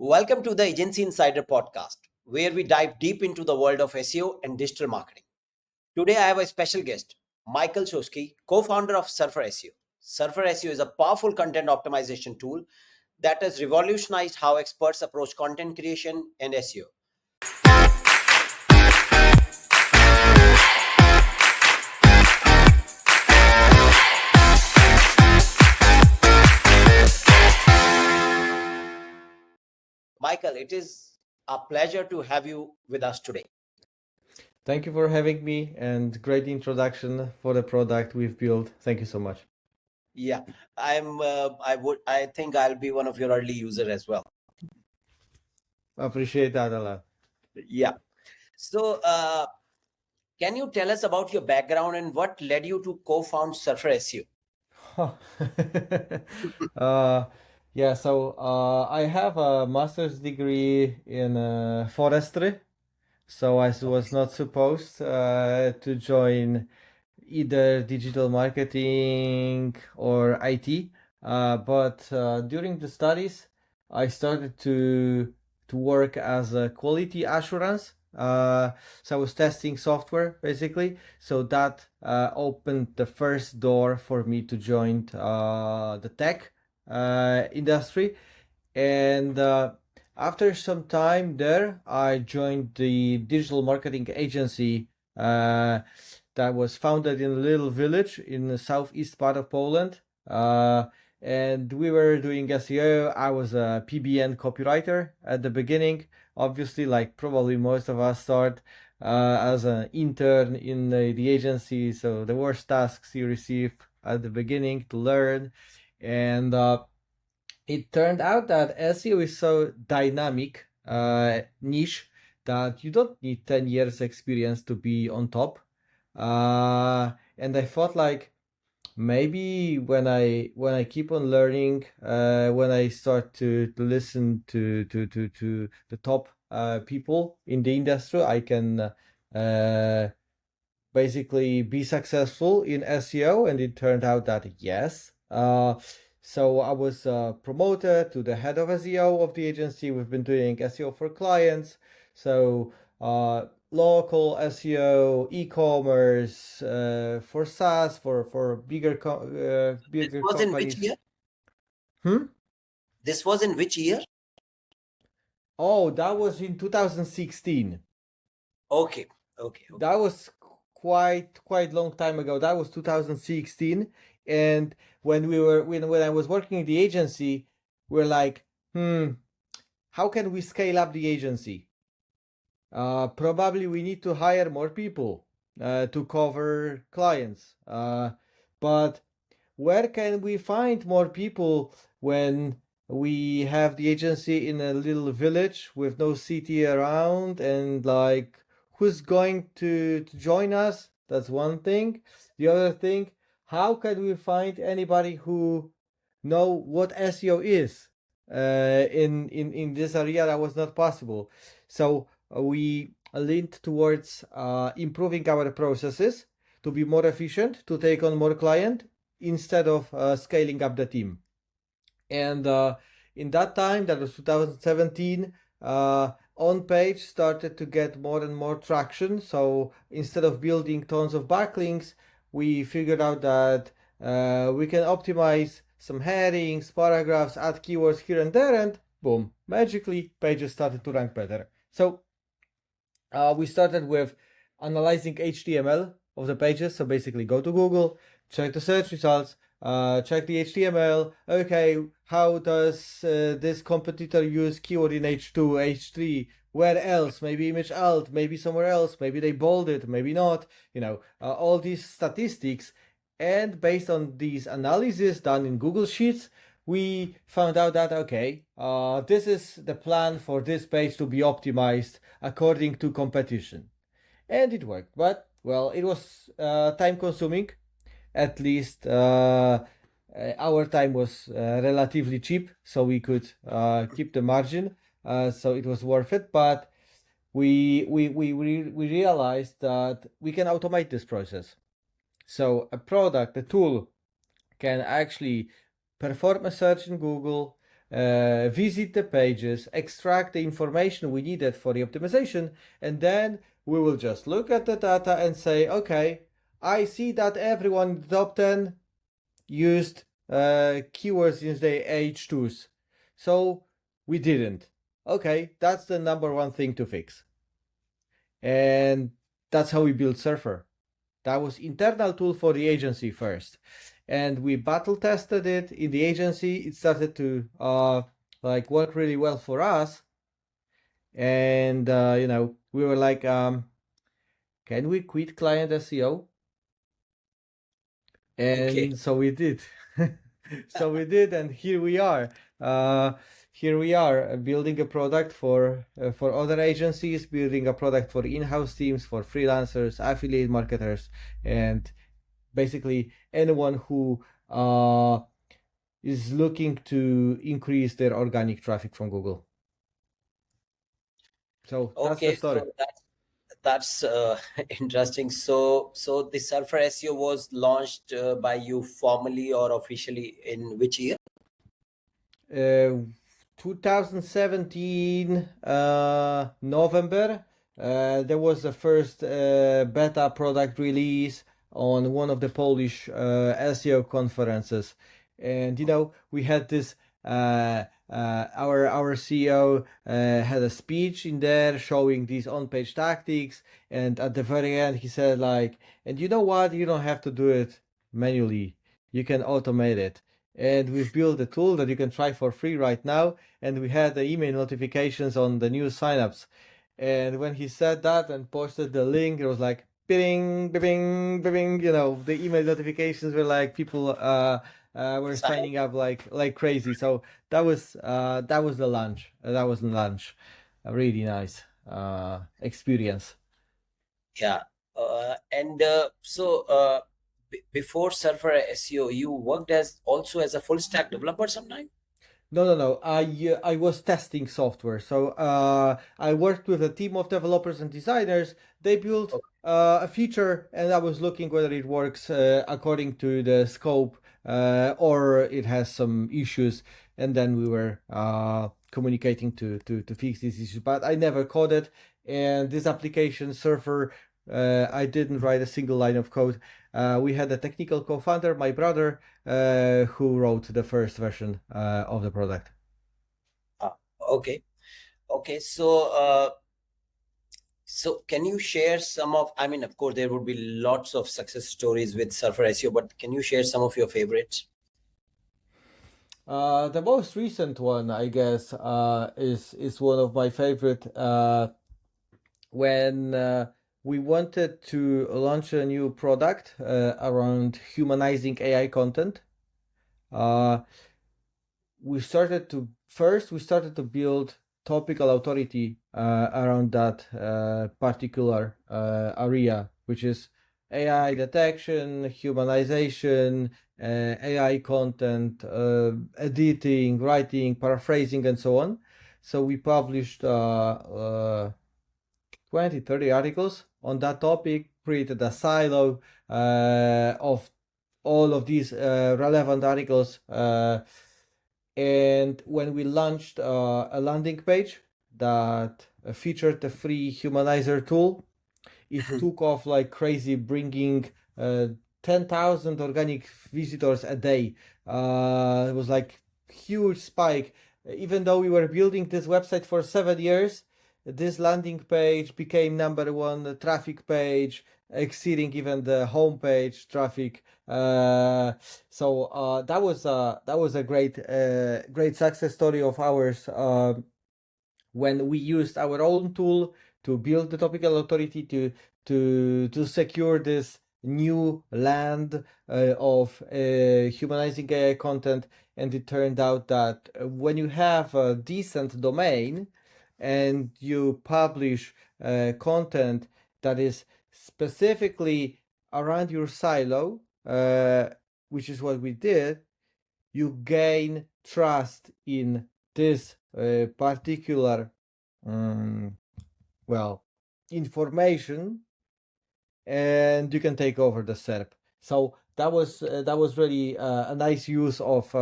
Welcome to the Agency Insider podcast, where we dive deep into the world of SEO and digital marketing. Today, I have a special guest, Michal Suski, co founder of Surfer SEO. Surfer SEO is a powerful content optimization tool that has revolutionized how experts approach content creation and SEO. Michal, it is a pleasure to have you with us today. Thank you for having me and great introduction for the product we've built. Thank you so much. Yeah, I think I'll be one of your early user as well. Appreciate that a lot. Yeah. So, can you tell us about your background and what led you to co-found Surfer SEO? Huh. uh, yeah, so I have a master's degree in forestry, so I was not supposed to join either digital marketing or IT. But during the studies, I started to work as a quality assurance. So I was testing software basically. So that opened the first door for me to join the tech industry. And after some time there, I joined the digital marketing agency that was founded in a little village in the southeast part of Poland. And we were doing SEO. I was a PBN copywriter at the beginning. Obviously, like probably most of us start as an intern in the agency. So the worst tasks you receive at the beginning to learn. And it turned out that SEO is so dynamic niche that you don't need 10 years experience to be on top. And I thought like maybe when I keep on learning, when I start to listen to the top people in the industry, I can basically be successful in SEO. And it turned out that yes. So I was promoted to the head of SEO of the agency. We've been doing SEO for clients. So local SEO, e-commerce, for SaaS, for This bigger was in which companies. year? Hmm? This was in which year? Oh, that was in 2016. Okay, okay. That was quite long time ago. That was 2016. And when I was working in the agency, we're like, how can we scale up the agency? Probably we need to hire more people to cover clients. But where can we find more people when we have the agency in a little village with no city around? And like, who's going to join us? That's one thing. The other thing, how can we find anybody who know what SEO is in this area? That was not possible. So we leaned towards improving our processes to be more efficient, to take on more client instead of scaling up the team. And in that time, that was 2017, on page started to get more and more traction. So instead of building tons of backlinks, we figured out that we can optimize some headings, paragraphs, add keywords here and there, and boom, magically pages started to rank better. So we started with analyzing HTML of the pages. So basically go to Google, check the search results, check the HTML. Okay, how does this competitor use keyword in H2, H3? Where else? Maybe image alt, maybe somewhere else. Maybe they bold it, maybe not. All these statistics. And based on these analyses done in Google Sheets, we found out that, okay, this is the plan for this page to be optimized according to competition. And it worked. But, well, it was time consuming. At least our time was relatively cheap, so we could keep the margin. So it was worth it. But we realized that we can automate this process. So a tool can actually perform a search in Google, visit the pages, extract the information we needed for the optimization, and then we will just look at the data and say, okay, I see that everyone in the top 10 used keywords in the H2s. So we didn't. Okay, that's the number one thing to fix. And that's how we built Surfer. That was internal tool for the agency first. And we battle tested it in the agency. It started to work really well for us. And we were like, can we quit client SEO? Okay. And so we did. So we did, and here we are. Here we are building a product for other agencies, building a product for in-house teams, for freelancers, affiliate marketers, and basically anyone who is looking to increase their organic traffic from Google. So that's the Okay, story. so that's interesting. So the Surfer SEO was launched by you formally or officially in which year? 2017 November, there was the first beta product release on one of the Polish SEO conferences, and we had this. Our CEO had a speech in there showing these on-page tactics, and at the very end he said like, and you know what? You don't have to do it manually. You can automate it. And we've built a tool that you can try for free right now. And we had the email notifications on the new signups. And when he said that and posted the link, it was like bing, bing, bing. The email notifications were like people were signing up like crazy. So that was the launch. That was the launch. A really nice experience. Yeah. And before Surfer SEO, you worked as also as a full stack developer sometime? No. I was testing software. So I worked with a team of developers and designers. They built a feature, and I was looking whether it works according to the scope or it has some issues. And then we were communicating to fix these issues. But I never coded. And this application, Surfer, I didn't write a single line of code. We had a technical co-founder, my brother, who wrote the first version of the product. Okay. Okay. So can you share some of, I mean, of course, there would be lots of success stories with Surfer SEO, but can you share some of your favorites? The most recent one, I guess, is one of my favorite. When we wanted to launch a new product around humanizing AI content, we started to build topical authority around that particular area, which is AI detection, humanization, AI content, editing, writing, paraphrasing, and so on. So we published 20, 30 articles on that topic, created a silo of all of these relevant articles. And when we launched a landing page that featured the free humanizer tool, it took off like crazy, bringing 10,000 organic visitors a day. It was like huge spike. Even though we were building this website for 7 years, this landing page became number one traffic page, exceeding even the homepage traffic. So that was a great success story of ours. When we used our own tool to build the topical authority to secure this new land of humanizing AI content, and it turned out that when you have a decent domain and you publish content that is specifically around your silo, which is what we did, you gain trust in this particular information, and you can take over the SERP. So that was really a nice use of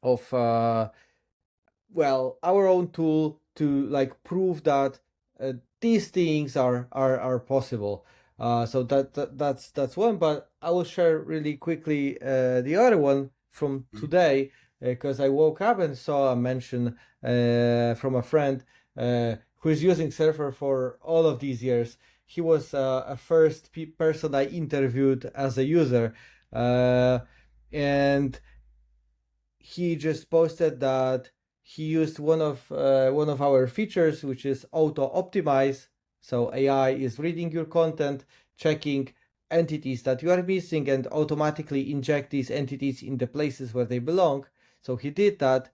of our own tool to like prove that these things are possible. So that's one, but I will share really quickly the other one from today, because I woke up and saw a mention from a friend who is using Surfer for all of these years. He was a first person I interviewed as a user, and he just posted that he used one of our features, which is auto optimize. So AI is reading your content, checking entities that you are missing, and automatically inject these entities in the places where they belong. So he did that,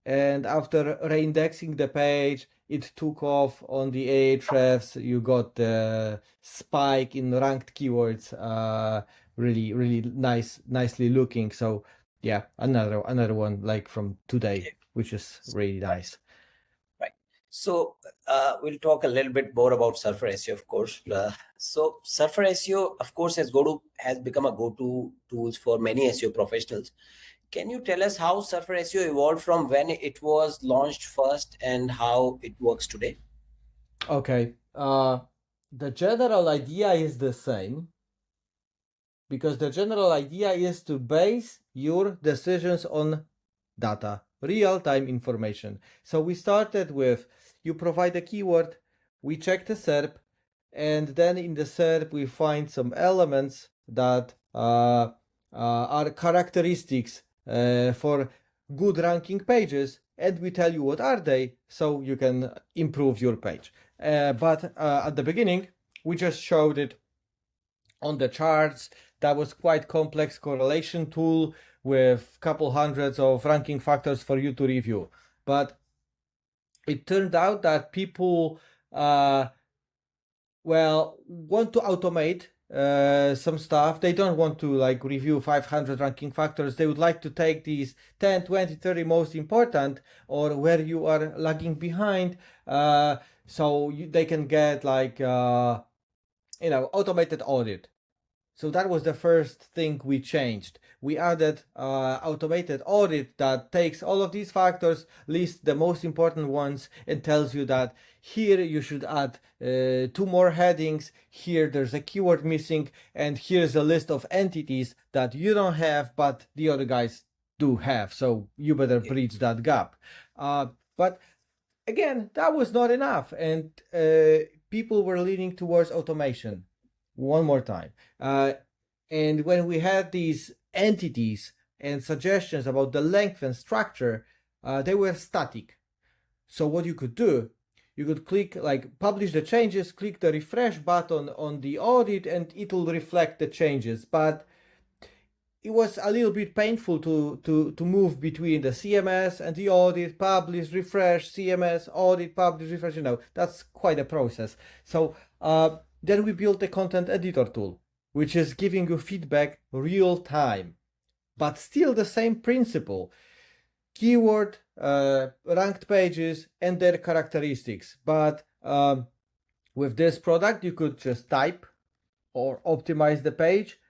and after reindexing the page, it took off on the Ahrefs. You got the spike in ranked keywords. Really nicely looking. So yeah, another one like from today, which is really nice. Right. So we'll talk a little bit more about Surfer SEO, of course. So Surfer SEO, of course, has become a go-to tools for many SEO professionals. Can you tell us how Surfer SEO evolved from when it was launched first and how it works today? Okay. The general idea is the same, because the general idea is to base your decisions on data, real-time information. So we started with, you provide a keyword, we check the SERP, and then in the SERP we find some elements that are characteristics for good ranking pages, and we tell you what are they, so you can improve your page. But at the beginning, we just showed it on the charts. That was quite complex correlation tool with couple hundreds of ranking factors for you to review. But it turned out that people want to automate some stuff. They don't want to like review 500 ranking factors. They would like to take these 10, 20, 30 most important, or where you are lagging behind, so they can get like automated audit. So that was the first thing we changed. We added automated audit that takes all of these factors, lists the most important ones, and tells you that here you should add 2 more headings, here there's a keyword missing, and here's a list of entities that you don't have, but the other guys do have. So you better bridge that gap. But again, that was not enough, and people were leaning towards automation. One more time. And when we had these entities and suggestions about the length and structure, they were static. So what you could do, you could click like publish the changes, click the refresh button on the audit, and it will reflect the changes. But it was a little bit painful to move between the CMS and the audit, publish, refresh, CMS, audit, publish, refresh. That's quite a process. So then we built a content editor tool, which is giving you feedback real time, but still the same principle. Keyword, ranked pages, and their characteristics. But with this product, you could just type or optimize the page,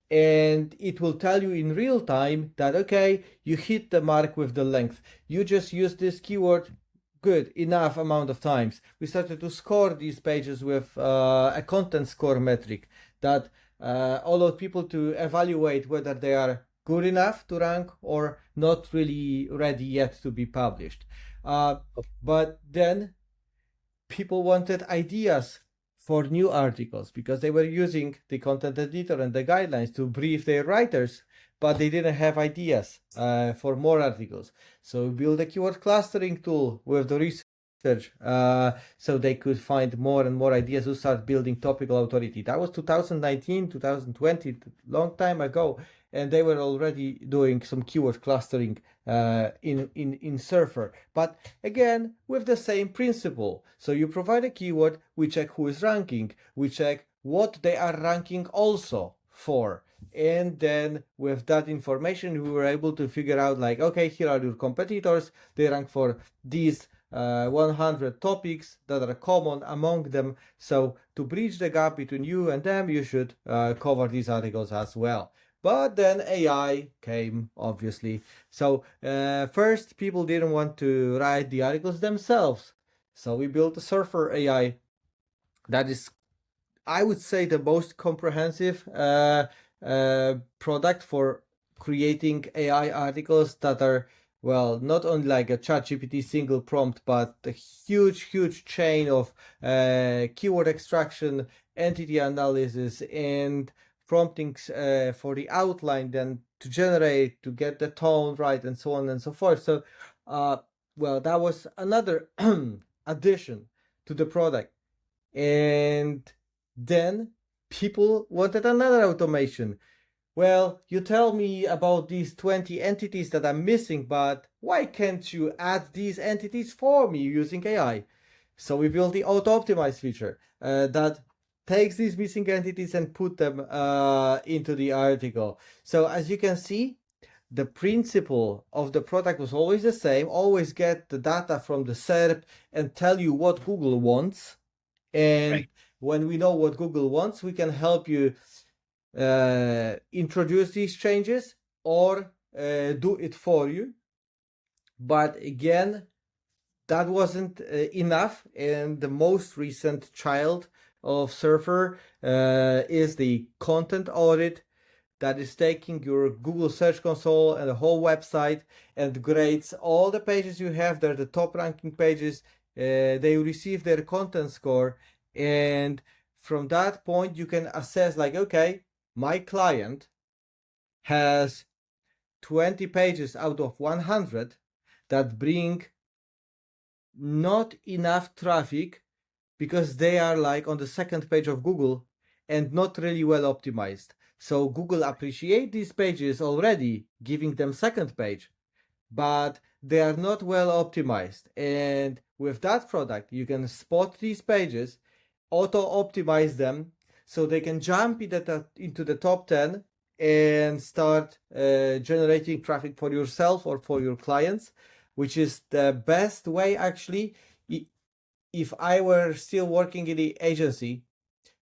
and it will tell you in real time that, okay, you hit the mark with the length. You just use this keyword good enough amount of times. We started to score these pages with a content score metric that allowed people to evaluate whether they are good enough to rank or not really ready yet to be published. But then people wanted ideas for new articles, because they were using the content editor and the guidelines to brief their writers, but they didn't have ideas for more articles. So we built a keyword clustering tool with the research, so they could find more and more ideas to start building topical authority. That was 2019, 2020, long time ago, and they were already doing some keyword clustering in Surfer. But again, with the same principle. So you provide a keyword, we check who is ranking, we check what they are ranking also for. And then with that information, we were able to figure out like, okay, here are your competitors. They rank for these 100 topics that are common among them. So to bridge the gap between you and them, you should cover these articles as well. But then AI came, obviously. So first, people didn't want to write the articles themselves. So we built a Surfer AI that is, I would say, the most comprehensive product for creating AI articles that are, well, not only like a ChatGPT single prompt, but a huge chain of keyword extraction, entity analysis, and promptings for the outline, then to generate, to get the tone right, and so on and so forth. So, well, that was another addition to the product. And then people wanted another automation. Well, you tell me about these 20 entities that I'm missing, but why can't you add these entities for me using AI? So we built the auto optimize feature that takes these missing entities and put them into the article. So as you can see, the principle of the product was always the same. Always get the data from the SERP and tell you what Google wants. And Right. when we know what Google wants, we can help you introduce these changes or do it for you. But again, that wasn't enough. And the most recent child of Surfer is the content audit that is taking your Google Search Console and the whole website and grades all the pages you have. They're the top ranking pages. They receive their content score. And from that point, you can assess like, okay, my client has 20 pages out of 100 that bring not enough traffic because they are like on the second page of Google and not really well optimized. So Google appreciate these pages already, giving them second page, but they are not well optimized. And with that product, you can spot these pages, auto optimize them so they can jump into the top 10 and start generating traffic for yourself or for your clients, which is the best way actually. If I were still working in the agency,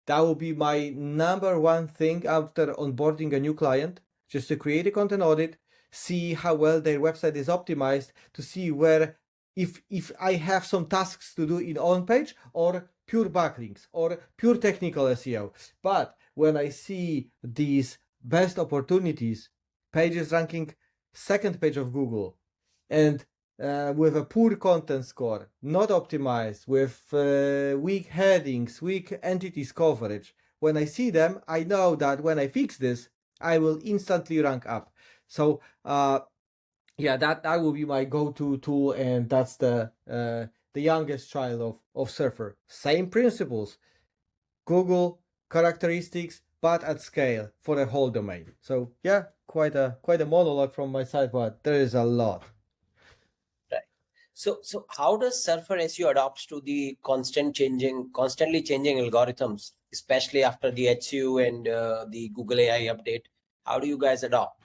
that would be my number one thing after onboarding a new client, just to create a content audit, see how well their website is optimized, to see where if I have some tasks to do in on page or pure backlinks or pure technical SEO. But when I see these best opportunities, pages ranking second page of Google, and with a poor content score, not optimized, with weak headings, weak entities coverage. When I see them, I know that when I fix this, I will instantly rank up. So yeah, that will be my go-to tool, and that's the youngest child of Surfer. Same principles, Google characteristics, but at scale for the whole domain. So yeah, quite a monologue from my side, but there is a lot. Right. So how does Surfer SEO adapts to the constantly changing algorithms, especially after the HU and the Google AI update? How do you guys adopt?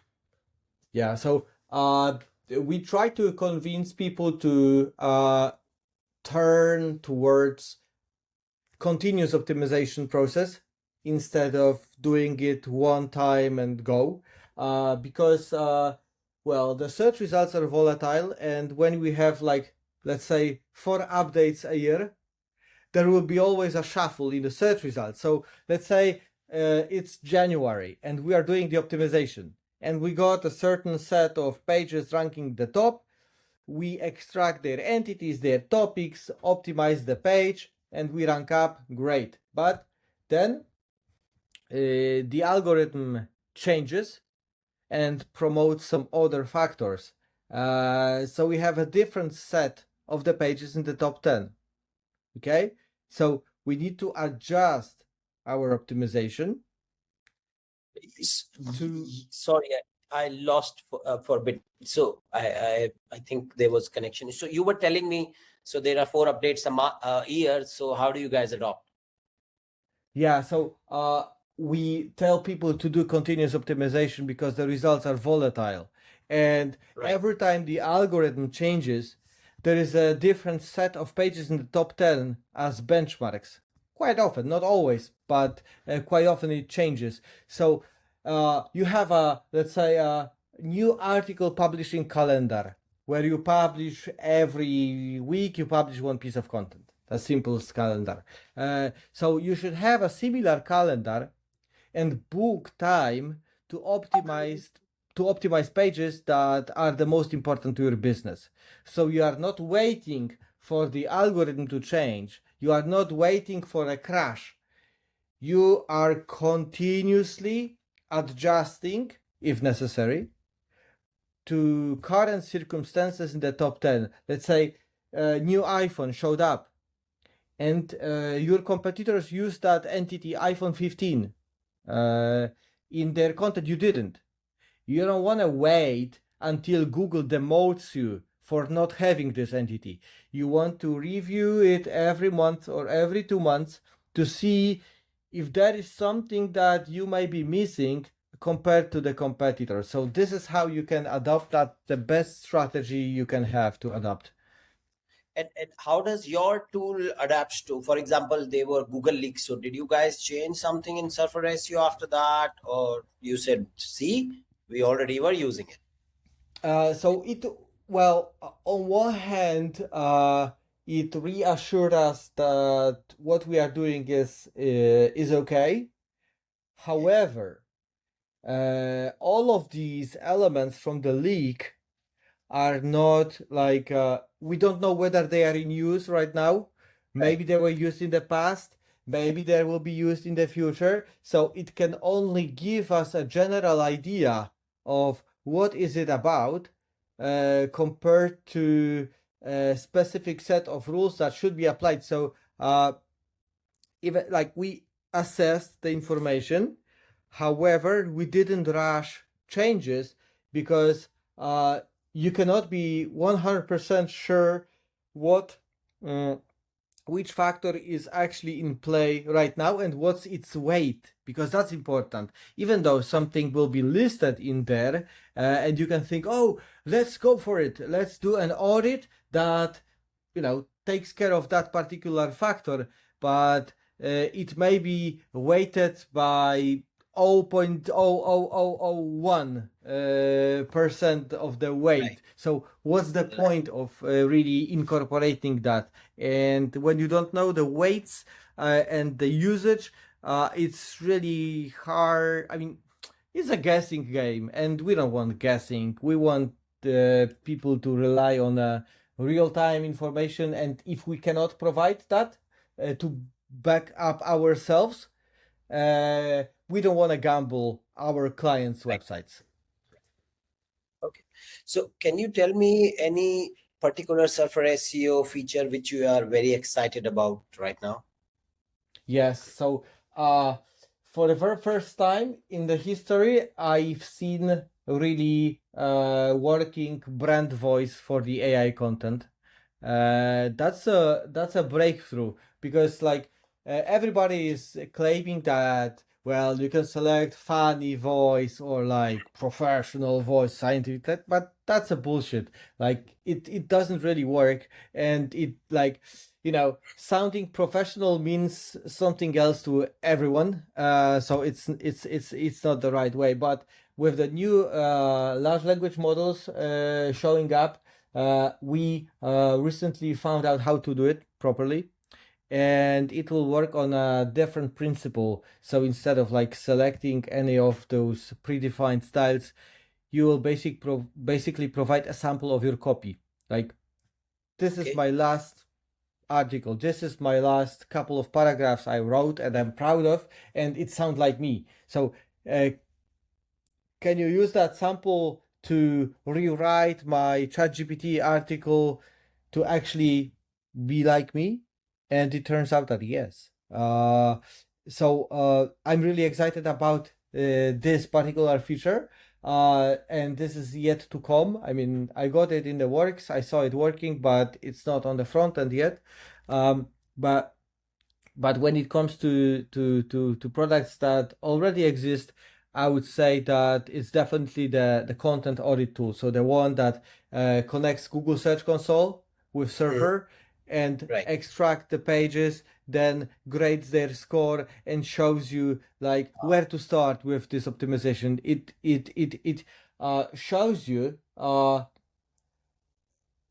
Yeah, so we try to convince people to turn towards continuous optimization process instead of doing it one time and go, because well, the search results are volatile, and when we have like, let's say, 4 updates a year, there will be always a shuffle in the search results. So let's say it's January and we are doing the optimization and we got a certain set of pages ranking the top. We extract their entities, their topics, optimize the page, and we rank up. Great. But then the algorithm changes and promotes some other factors. So we have a different set of the pages in the top 10. Okay, so we need to adjust our optimization to, Sorry, I lost for a bit. So I think there was connection. So you were telling me, so there are 4 updates a year. So how do you guys adopt? yeah, so we tell people to do continuous optimization because the results are volatile, and Right. every time the algorithm changes, there is a different set of pages in the top 10 as benchmarks. Quite often, not always, but quite often it changes. So you have let's say a new article publishing calendar where you publish every week, you publish one piece of content. A simple calendar. So you should have a similar calendar and book time to optimize pages that are the most important to your business. So you are not waiting for the algorithm to change. You are not waiting for a crash. You are continuously adjusting, if necessary, to current circumstances in the top 10. Let's say a new iPhone showed up and your competitors use that entity iPhone 15 in their content. You didn't. You don't want to wait until Google demotes you for not having this entity. You want to review it every month or every 2 months to see if there is something that you might be missing compared to the competitor. So this is how you can adopt that, the best strategy you can have to adopt. And how does your tool adapt to, for example, they were Google leaks. So did you guys change something in Surfer SEO after that? Or you said, see, we already were using it? On one hand, it reassured us that what we are doing is okay. However, all of these elements from the leak are not like we don't know whether they are in use right now. Maybe they were used in the past. Maybe they will be used in the future. So it can only give us a general idea of what is it about compared to a specific set of rules that should be applied. So even like we assessed the information, however, we didn't rush changes because you cannot be 100% sure what which factor is actually in play right now and what's its weight, because that's important. Even though something will be listed in there and you can think, oh, let's go for it, let's do an audit that takes care of that particular factor, but it may be weighted by 0.00001% of the weight. Right. So what's the point of really incorporating that? And when you don't know the weights and the usage, it's really hard. I mean, it's a guessing game, and we don't want guessing. We want people to rely on real-time information, and if we cannot provide that to back up ourselves, we don't want to gamble our clients' websites. Okay. So can you tell me any particular Surfer SEO feature which you are very excited about right now? Yes. So for the very first time in the history, I've seen really working brand voice for the AI content. That's a breakthrough, because everybody is claiming that, well, you can select funny voice or like professional voice, scientific, but that's a bullshit. Like it doesn't really work, and it sounding professional means something else to everyone. So it's not the right way. But with the new large language models showing up, we recently found out how to do it properly, and it will work on a different principle. So instead of selecting any of those predefined styles, you will basically provide a sample of your copy. Like, this is my last article, this is my last couple of paragraphs I wrote and I'm proud of, and it sounds like me. So can you use that sample to rewrite my ChatGPT article to actually be like me? And it turns out that yes. So I'm really excited about this particular feature, and this is yet to come. I mean, I got it in the works, I saw it working, but it's not on the front end yet. But when it comes to products that already exist, I would say that it's definitely the content audit tool. So the one that connects Google Search Console with Surfer and Right. extract the pages, then grades their score and shows you like where to start with this optimization. It shows you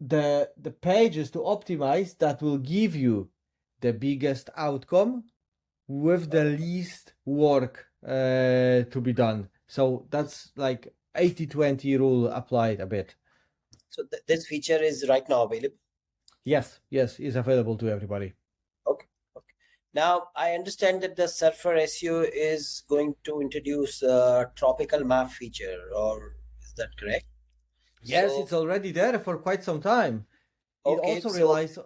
the pages to optimize that will give you the biggest outcome with the least work to be done. So that's like 80-20 rule applied a bit. So this feature is right now available. Yes, is available to everybody. Okay. Okay. Now I understand that the Surfer SEO is going to introduce a tropical map feature, or is that correct? Yes, So it's already there for quite some time. It okay, also so relies.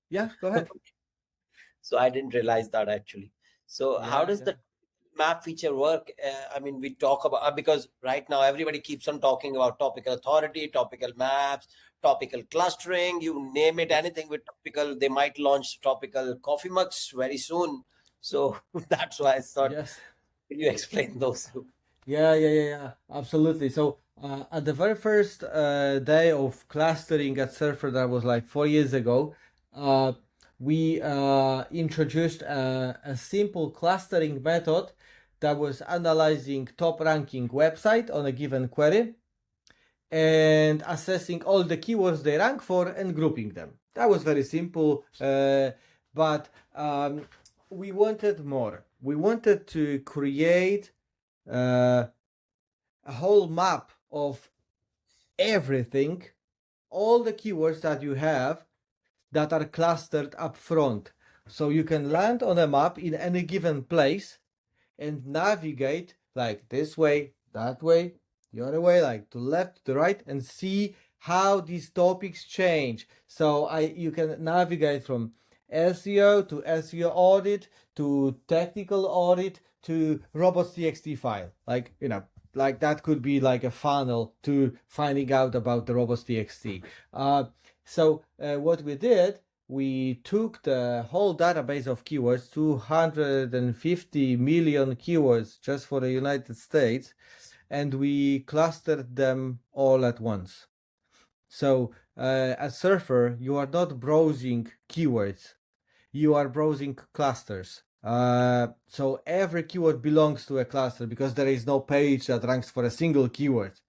Yeah, go ahead. so I didn't realize that actually. So how Yeah, does yeah. the map feature work? I mean, we talk about because right now everybody keeps on talking about topical authority, topical maps, topical clustering, you name it, anything with topical. They might launch topical coffee mugs very soon. So that's why I thought, Yes. can you explain those? Yeah. Absolutely. So at the very first day of clustering at Surfer, that was like 4 years ago, uh, we introduced a simple clustering method that was analyzing top ranking website on a given query and assessing all the keywords they rank for and grouping them. That was very simple, but we wanted more. We wanted to create uh, a whole map of everything, all the keywords that you have that are clustered up front. So you can land on a map in any given place and navigate like this way, that way, the other way, like to left, to the right, and see how these topics change. So you can navigate from SEO to SEO audit to technical audit to robots.txt file. Like that could be like a funnel to finding out about the robots.txt. So what we did, we took the whole database of keywords, 250 million keywords just for the United States, and we clustered them all at once. So at Surfer, you are not browsing keywords, you are browsing clusters. So every keyword belongs to a cluster because there is no page that ranks for a single keyword.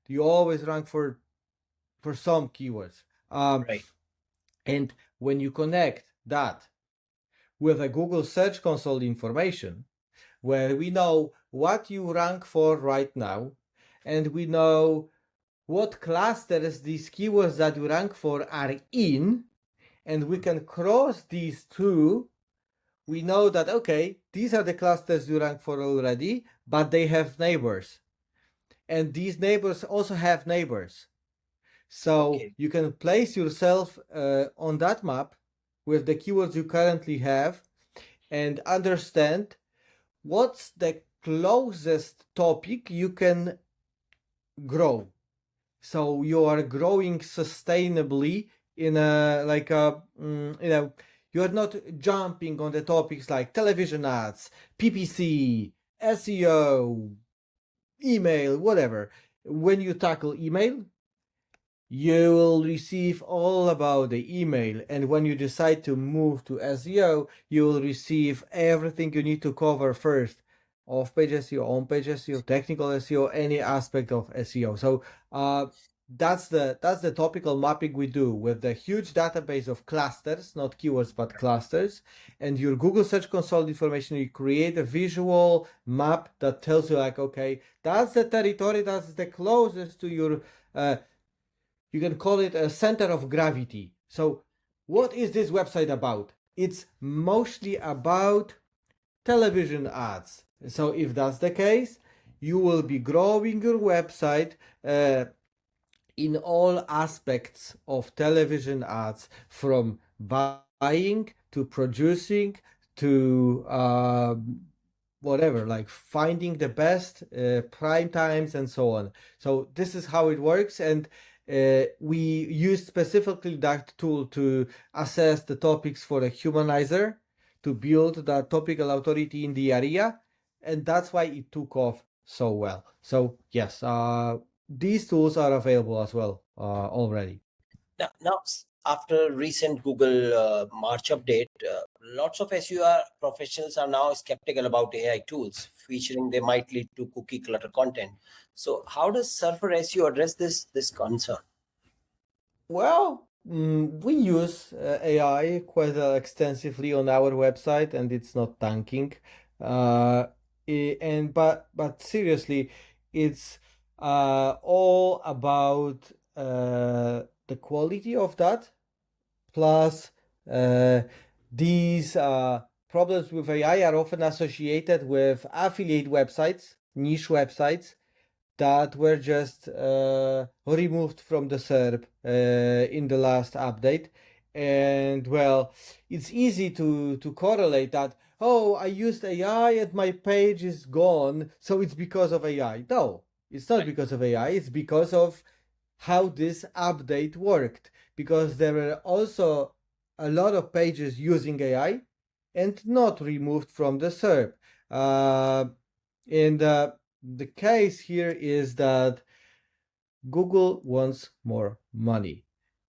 You always rank for some keywords. Right. And when you connect that with a Google Search Console information, where we know what you rank for right now, and we know what clusters these keywords that you rank for are in, and we can cross these two, we know that, okay, these are the clusters you rank for already, but they have neighbors. And these neighbors also have neighbors. So Okay. you can place yourself on that map with the keywords you currently have and understand what's the closest topic you can grow. So you are growing sustainably in a like a you are not jumping on the topics like television ads, PPC, SEO, email, whatever. When you tackle email, you will receive all about the email, and when you decide to move to SEO, you will receive everything you need to cover first: off-page SEO, on-page SEO, technical SEO, any aspect of SEO. So that's the topical mapping we do with the huge database of clusters, not keywords but clusters, and your Google Search Console information. You create a visual map that tells you like, okay, that's the territory that's the closest to your you can call it a center of gravity. So what is this website about? It's mostly about television ads. So if that's the case, you will be growing your website in all aspects of television ads, from buying to producing to whatever, like finding the best prime times and so on. So this is how it works, and we use specifically that tool to assess the topics for a humanizer to build that topical authority in the area, and that's why it took off so well. So yes, these tools are available as well already. Now, after recent Google March update, lots of SEO professionals are now skeptical about AI tools, featuring they might lead to cookie clutter content. So, how does Surfer SEO address this concern? Well, we use AI quite extensively on our website, and it's not tanking. But seriously, it's all about the quality of that. Plus, uh, these problems with AI are often associated with affiliate websites, niche websites that were just removed from the SERP in the last update. And well, it's easy to correlate that, oh, I used AI and my page is gone, so it's because of AI. No, it's not Right. because of AI, it's because of how this update worked. Because there were also a lot of pages using AI and not removed from the SERP. And the case here is that Google wants more money,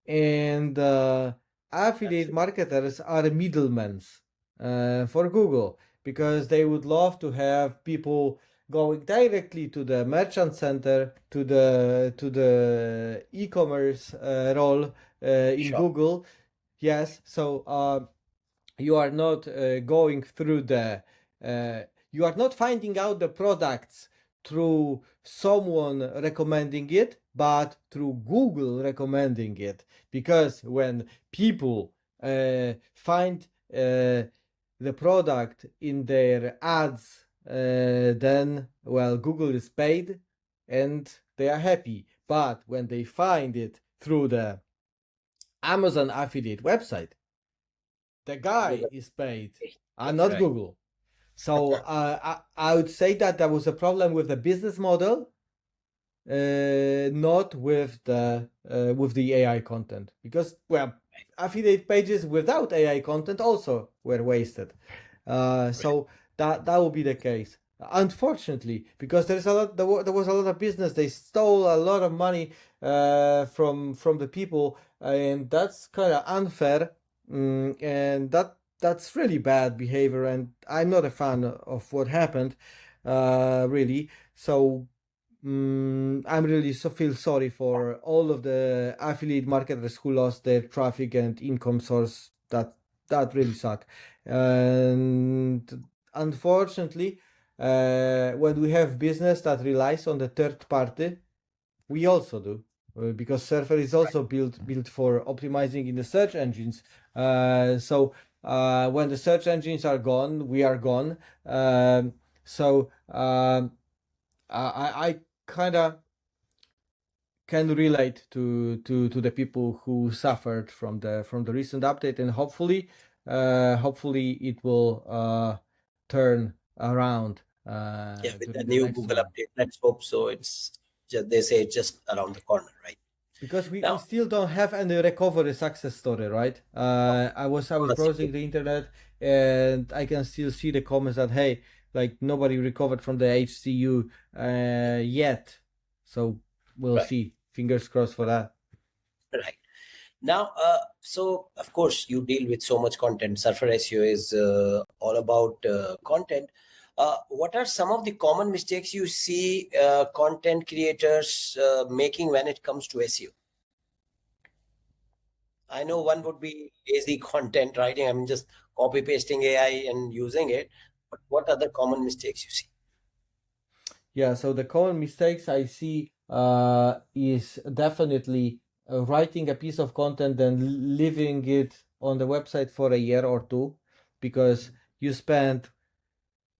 and affiliate Absolutely. marketers are middlemen for Google because they would love to have people going directly to the merchant center, to the e-commerce role in Sure. Google. Yes, so you are not going through the you are not finding out the products through someone recommending it, but through Google recommending it. Because when people find the product in their ads, then well, Google is paid and they are happy. But when they find it through the Amazon affiliate website, the guy Google. is paid and not Right. Google. So I would say that there was a problem with the business model, not with the AI content, because well, affiliate pages without AI content also were wasted. Right. So that will be the case. Unfortunately, because there was a lot of business. They stole a lot of money from the people, and that's kind of unfair. And that's really bad behavior. And I'm not a fan of what happened, really. So I'm really feel sorry for all of the affiliate marketers who lost their traffic and income source. That really suck. And unfortunately, when we have business that relies on the third party, we also do. Because Surfer is also built for optimizing in the search engines. So when the search engines are gone, we are gone. I kind of can relate to the people who suffered from the recent update, and hopefully it will turn around Yeah, with the during the new next Google one, update, let's hope so. It's just, they say it's just around the corner, right? because we Now, still don't have any recovery success story, right? I was honestly, browsing the internet, and I can still see the comments that, hey, like nobody recovered from the HCU yet, so we'll right, see. Fingers crossed for that. right. Now, so of course, you deal with so much content. Surfer SEO is all about content. What are some of the common mistakes you see content creators making when it comes to SEO? I know one would be lazy content writing. I mean, just copy pasting AI and using it. But what other common mistakes you see? Yeah, so the common mistakes I see is definitely writing a piece of content and leaving it on the website for a year or two, because you spent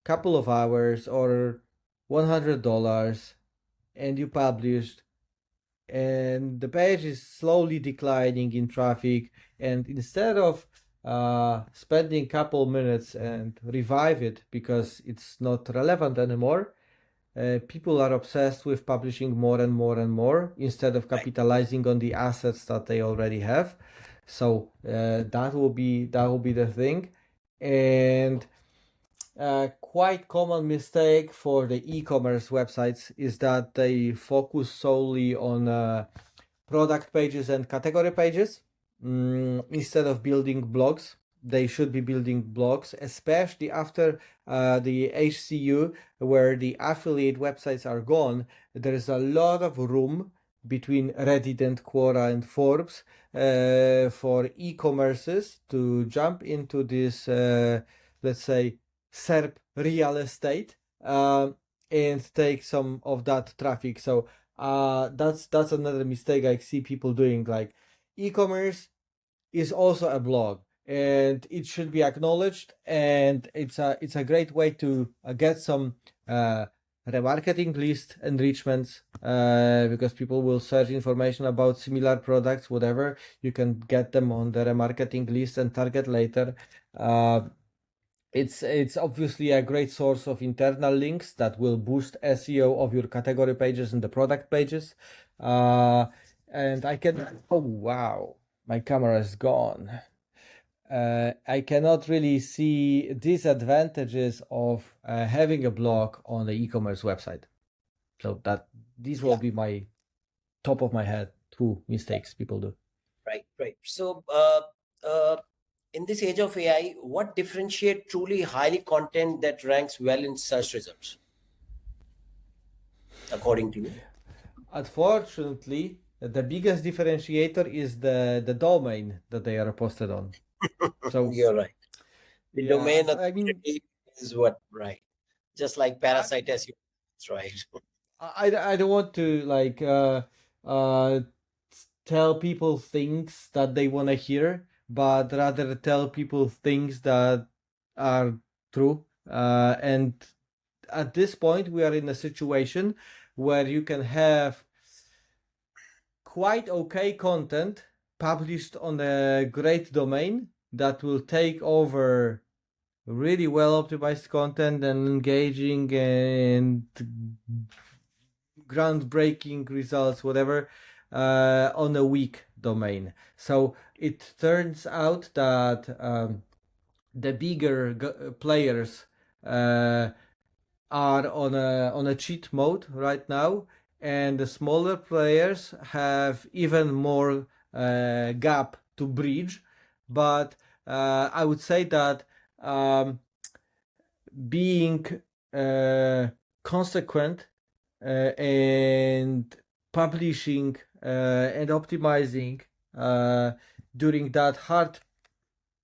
couple of hours or $100 and you published, and the page is slowly declining in traffic, and instead of spending couple minutes and revive it because it's not relevant anymore, people are obsessed with publishing more and more and more instead of Right. capitalizing on the assets that they already have. So that will be the thing. And quite common mistake for the e-commerce websites is that they focus solely on product pages and category pages. instead of building blogs. They should be building blogs, especially after the HCU, where the affiliate websites are gone. There is a lot of room between Reddit and Quora and Forbes for e-commerces to jump into this, let's say, SERP real estate and take some of that traffic. So that's another mistake I see people doing. Like, e-commerce is also a blog, and it should be acknowledged, and it's a great way to get some remarketing list enrichments, because people will search information about similar products, whatever. You can get them on the remarketing list and target later. uh, it's obviously a great source of internal links that will boost SEO of your category pages and the product pages. And I can, oh wow, my camera is gone. I cannot really see disadvantages of having a blog on the e-commerce website. So that these will Yeah, be my top of my head two mistakes people do. right. So, in this age of AI, what differentiate truly highly content that ranks well in search results, according to you? Unfortunately, the biggest differentiator is the domain that they are posted on. So You're right. The yeah, domain so I mean, authority is what, right? Just like I, parasite as you, that's right. I don't want to like uh tell people things that they want to hear, but rather tell people things that are true. And at this point, we are in a situation where you can have quite okay content published on a great domain that will take over really well optimized content and engaging and groundbreaking results, whatever, on a weak domain. So it turns out that the bigger players uh, are on a cheat mode right now, and the smaller players have even more gap to bridge. But I would say that um, being consequent and publishing and optimizing uh, during that hard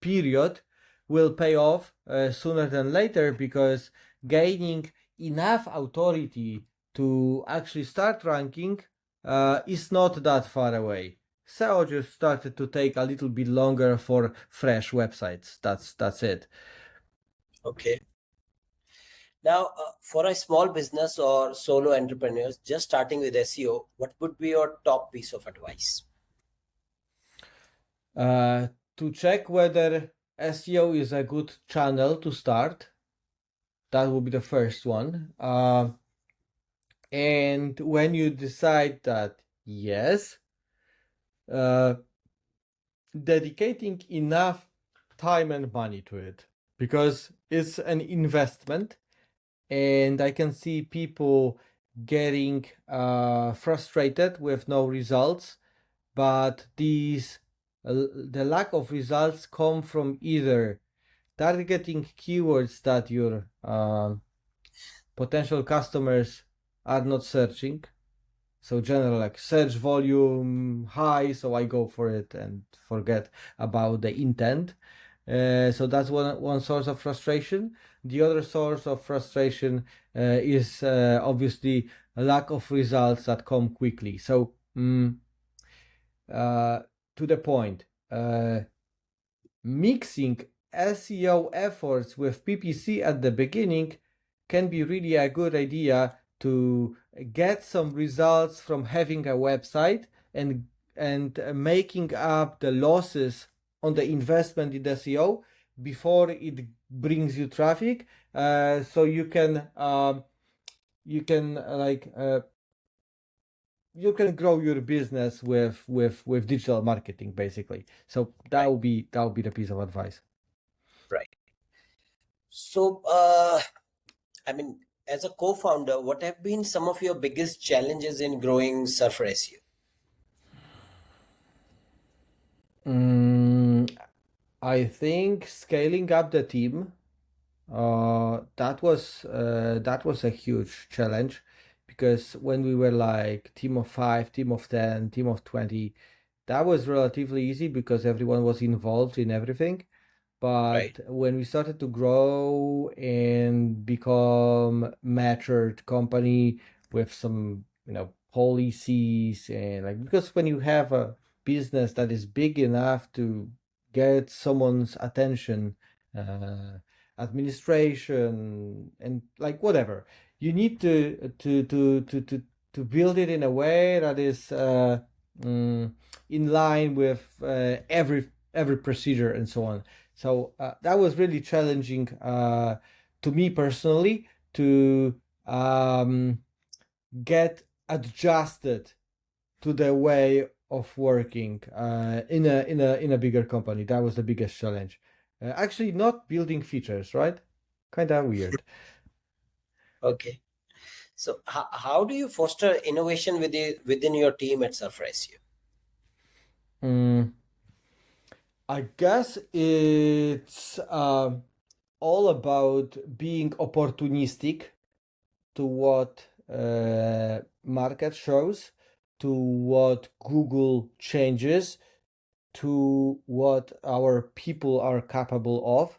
period will pay off sooner than later, because gaining enough authority to actually start ranking is not that far away. SEO just started to take a little bit longer for fresh websites. That's it. Okay. Now, for a small business or solo entrepreneurs just starting with SEO, what would be your top piece of advice? Uh, to check whether SEO is a good channel to start, that will be the first one. And when you decide that yes, uh, dedicating enough time and money to it, because it's an investment, and I can see people getting frustrated with no results. But the lack of results come from either targeting keywords that your potential customers are not searching. So general, like, search volume high, so I go for it and forget about the intent. So that's one source of frustration. The other source of frustration is obviously a lack of results that come quickly. So uh, to the point, mixing SEO efforts with PPC at the beginning can be really a good idea to get some results from having a website and making up the losses on the investment in SEO before it brings you traffic. So you can grow your business with digital marketing, basically. So that Right, will be the piece of advice. right. So, I mean, as a co-founder, what have been some of your biggest challenges in growing Surfer SEO? Mm, I think scaling up the team, that was a huge challenge because when we were like team of 5, team of 10, team of 20, that was relatively easy because everyone was involved in everything. Right. But when we started to grow and become matured company with some, policies and like, because when you have a business that is big enough to get someone's attention, uh, administration and like whatever, you need to build it in a way that is mm, in line with every procedure and so on. So that was really challenging to me personally to um, get adjusted to the way of working in a bigger company. That was the biggest challenge. Actually, not building features, right? Kind of weird. Okay. So how do you foster innovation within your team at Surfer SEO? Mm, I guess it's all about being opportunistic to what market shows, to what Google changes, to what our people are capable of.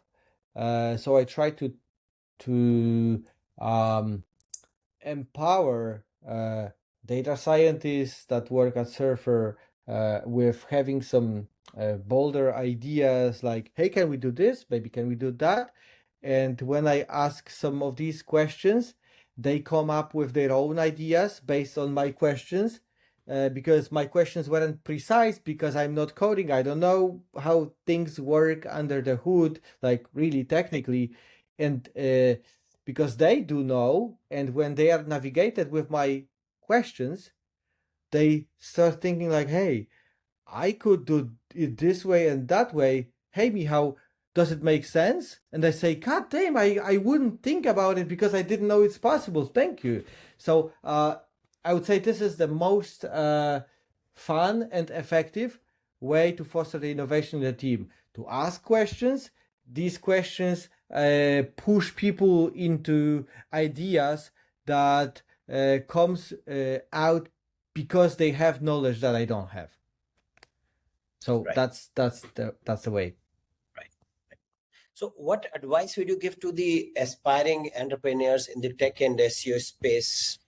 So I try to um, empower data scientists that work at Surfer with having some bolder ideas like, hey, can we do this? Maybe can we do that? And when I ask some of these questions, they come up with their own ideas based on my questions. Because my questions weren't precise because I'm not coding. I don't know how things work under the hood, like really technically. And because they do know, and when they are navigated with my questions, they start thinking like, hey, I could do it this way and that way. Hey, Michal, does it make sense? And I say, God damn, I wouldn't think about it because I didn't know it's possible. Thank you. So I would say this is the most fun and effective way to foster the innovation in the team. To ask questions. These questions push people into ideas that comes out because they have knowledge that I don't have. So Right. that's the way. Right. So what advice would you give to the aspiring entrepreneurs in the tech and SEO space?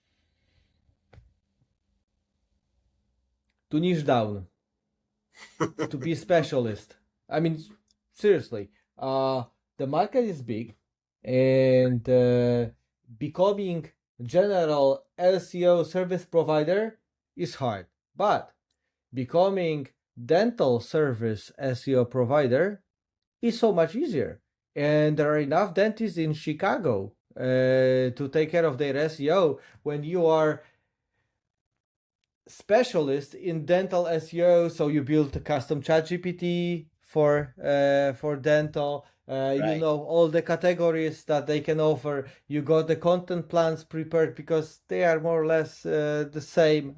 To niche down, to be specialist. I mean, seriously, uh, the market is big, and becoming general SEO service provider is hard. But becoming dental service SEO provider is so much easier. And there are enough dentists in Chicago to take care of their SEO when you are specialist in dental SEO. So you build a custom chat GPT for dental. You Right. know all the categories that they can offer. You got the content plans prepared because they are more or less the same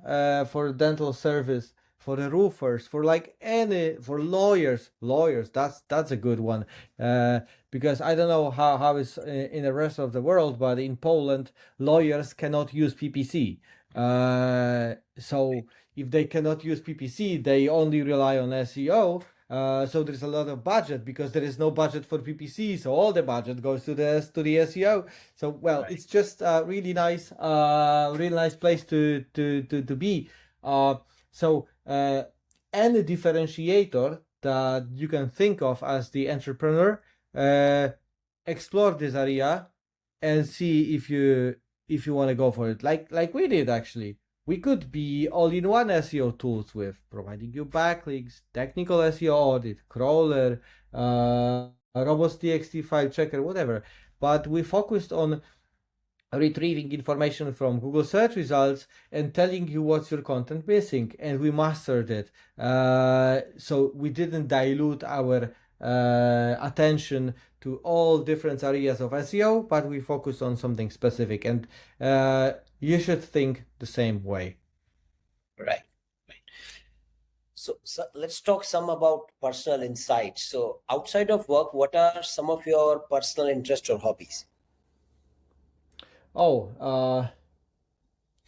for dental service, for the roofers, for like any, for lawyers. That's a good one. Because I don't know how it's in the rest of the world, but in Poland lawyers cannot use PPC. So if they cannot use PPC, they only rely on SEO. So there's a lot of budget because there is no budget for PPC, so all the budget goes to the SEO. So well, Right. it's just a really nice place to be. So any differentiator that you can think of as the entrepreneur, uh, explore this area and see if you want to go for it, like we did actually. We could be all-in-one SEO tools with providing you backlinks, technical SEO audit, crawler, robots.txt file checker, whatever. But we focused on retrieving information from Google search results and telling you what's your content missing, and we mastered it. So we didn't dilute our attention to all different areas of SEO, but we focused on something specific, and you should think the same way. Right. Right. So let's talk some about personal insights. So outside of work, what are some of your personal interests or hobbies? Oh,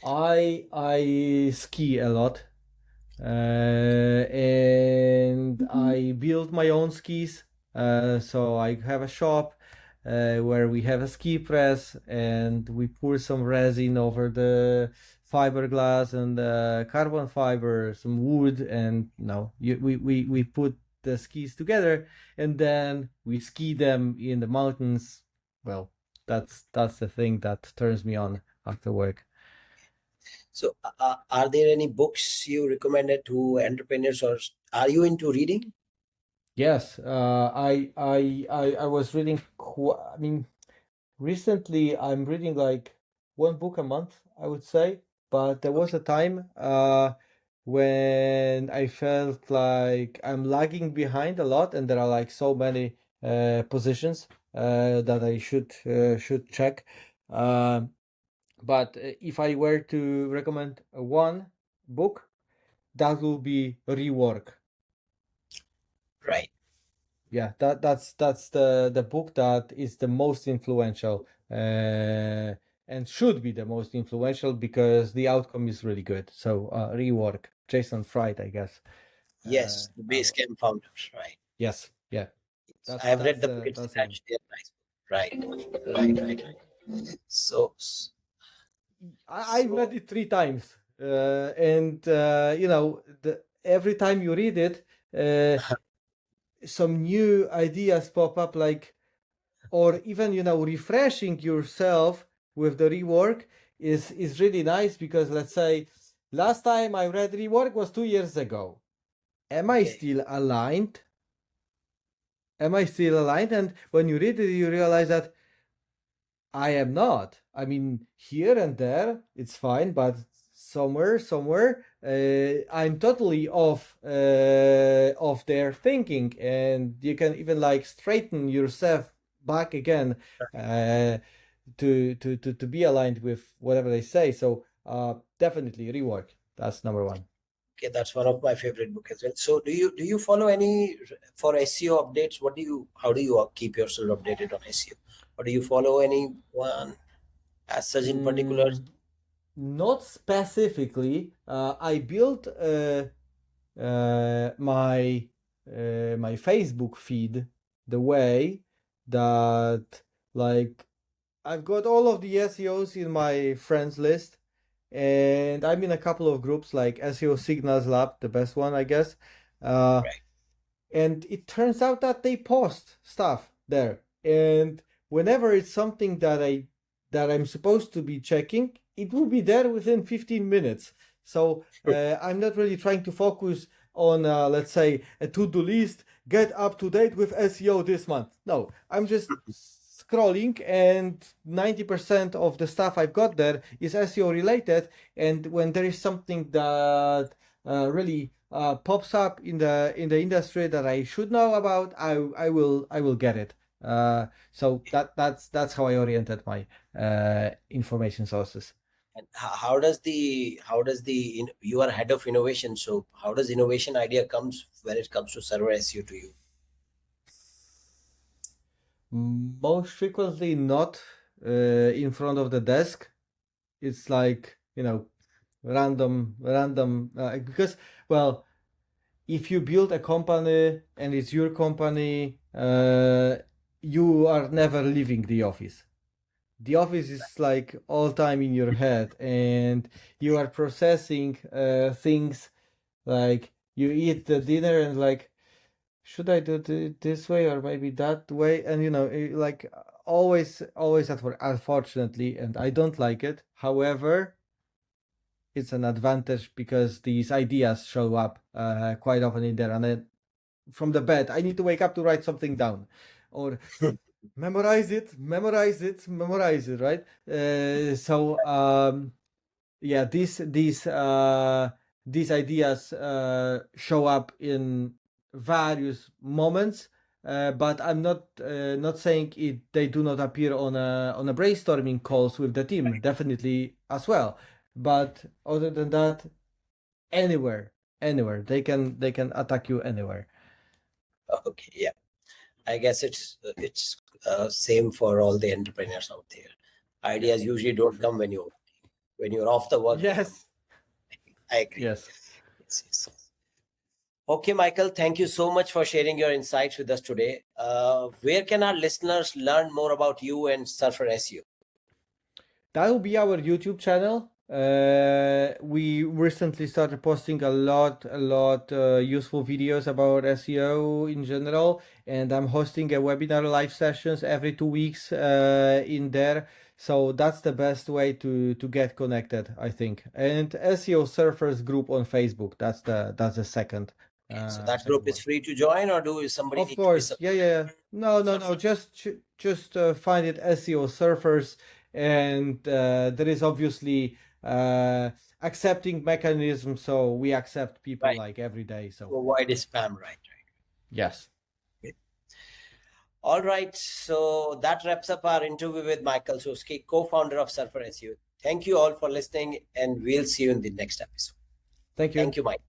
I ski a lot, and I build my own skis. So I have a shop where we have a ski press, and we pour some resin over the fiberglass and carbon fiber, some wood, and we put the skis together, and then we ski them in the mountains. Well, that's the thing that turns me on after work. So are there any books you recommended to entrepreneurs, or are you into reading? Yes, I was reading. I mean, recently I'm reading like one book a month, I would say. But there was Okay. a time when I felt like I'm lagging behind a lot, and there are like so many positions that I should check. Um, but if I were to recommend one book, that will be Rework. Right. Yeah, that's the book that is the most influential, and should be the most influential because the outcome is really good. So Rework, Jason Fried, I guess. Yes, the I base camp founders. Right. Yes, yeah, Yes, I have read that's the book. the It's that's the one. actually a nice book. Right. So, I've read so it three times, and every time you read it, some new ideas pop up, like, or even refreshing yourself with the rework is really nice, because let's say last time I read rework was 2 years ago. Am I okay. still aligned? And when you read it, you realize that I am not. I mean, here and there it's fine, but somewhere, I'm totally off their thinking, and you can even like straighten yourself back again, uh, to be aligned with whatever they say. So definitely rework. That's number one. Okay, that's one of my favorite book as well. So do you follow any for SEO updates? How do you keep yourself updated on SEO? Or do you follow anyone as such in particular? Mm, Not specifically. I built my my Facebook feed the way that, like, I've got all of the SEOs in my friends list, and I'm in a couple of groups like SEO Signals Lab, the best one, I guess. Uh, Right. and it turns out that they post stuff there, and whenever it's something that I'm supposed to be checking, it will be there within 15 minutes. So I'm not really trying to focus on, let's say, a to-do list, get up to date with SEO this month. No, I'm just scrolling, and 90% of the stuff I've got there is SEO related. And when there is something that really pops up in the industry that I should know about, I will get it. So that's how I oriented my information sources. And you are head of innovation, so how does innovation idea comes when it comes to server SEO to you? Most frequently not in front of the desk. It's like, random, because, well, if you build a company and it's your company, you are never leaving the office. The office is like all time in your head, and you are processing things, like you eat the dinner and like, should I do it this way or maybe that way? And like, always at work, unfortunately, and I don't like it. However, it's an advantage because these ideas show up quite often in there, and then from the bed I need to wake up to write something down, or memorize it, right? Yeah, these ideas show up in various moments, but I'm not saying they do not appear on a brainstorming calls with the team, definitely as well. But other than that, anywhere. anywhere. They can attack you anywhere. Okay, yeah. I guess it's same for all the entrepreneurs out there. Ideas usually don't come when you're off the work. They come. Yes. I agree. Yes. Yes, yes. Okay, Michael, thank you so much for sharing your insights with us today. Where can our listeners learn more about you and Surfer SEO? That will be our YouTube channel. We recently started posting a lot useful videos about SEO in general, and I'm hosting a webinar live sessions every 2 weeks in there. So that's the best way to get connected, I think. And SEO Surfers group on Facebook. That's the second. Okay, so that Second group is one. free to join, or do somebody Of need to be course, yeah, subscribed? No. Just find it SEO Surfers, and there is obviously accepting mechanism. So we accept people Right. like every day. So To avoid spam, right? yes, Right. All right. So that wraps up our interview with Michael Suski, co-founder of Surfer SEO. Thank you all for listening, and we'll see you in the next episode. thank you. Thank you, Mike.